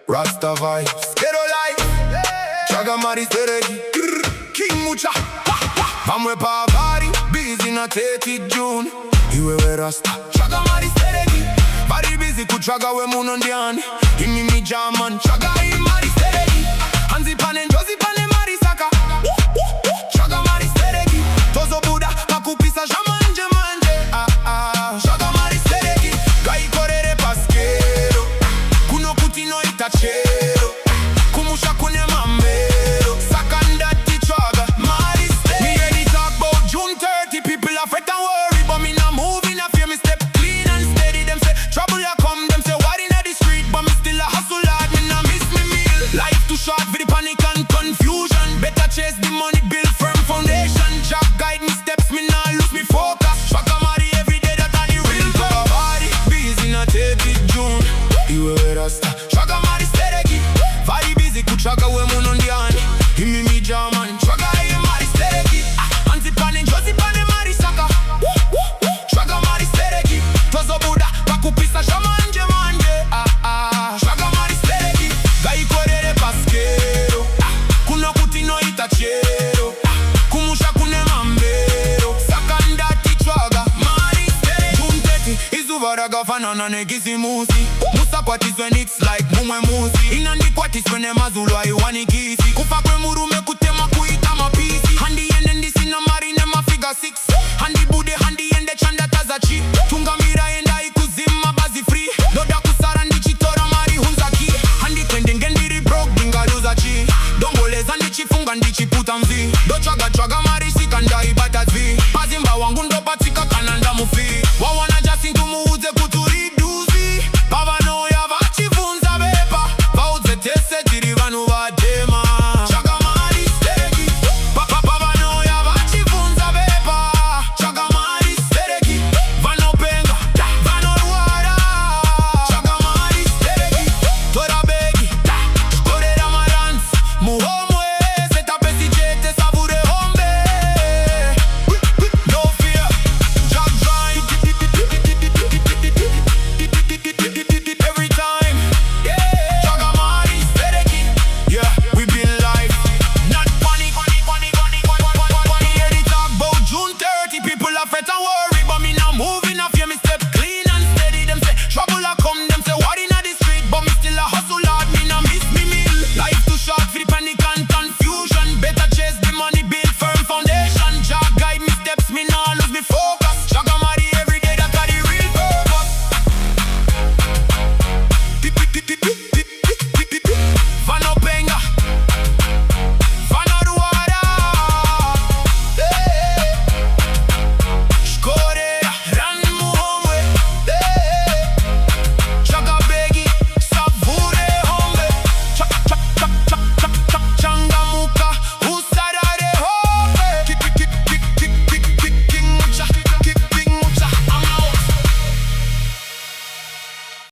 Rasta vibes, ghetto life. Tsvaga mari Stereki, King Mucha. Vamos pa party, busy na 30 June. Iwewe Rasta, Tsvaga mari Stereki. Bari busy ku Tsvaga we munondiani. Imi mi jaman, Tsvaga I mari Stereki. Hanzi panen, Josi panen mari saka. Tsvaga mari Stereki. Tozo Buddha, pakupisa jamanje manje. Tsvaga mari Stereki. Gai korere paskero. Kuno kutino itachero. Kumusha kune mambero. Sakandati Tsvaga mari Stereki. Me hear the talk about June 30. People are fret and worry, but me not moving. I fear me step clean and steady. Them say trouble ya come. Them say what inna the street, but me still a hustle hard. Me not miss me meal. Life too short for the panic and confusion. Better chase the money, build firm foundation. Job guide me steps, me not lose me focus. Tsvaga mari every day, that are the real body. Busy na 30 June. Iwewe Rasta, Tsvaga mari Stereki. Very busy ku Tsvaga we munondiani. Imi mi jaman, Tsvaga I mari Stereki. Anti panen, Josi panen mari saka. Tsvaga mari Stereki. Tozo Buddha, pakupisa shamanje manje. Tsvaga mari Stereki. Gai korere paskero. Kuno kutino itachero. Kumusha kune mambero. Sakandati Tsvaga mari Stereki. June 30, izuva ragafanana negisimusi. Musa kwatis when it's like mumwe musi. Inandi kwatis when emazulu aiwani kisi. Kufa kwe murume kutema kuita mapisi. Handi ende ndisi na mari nema figure 6. Handi bude handi ende chane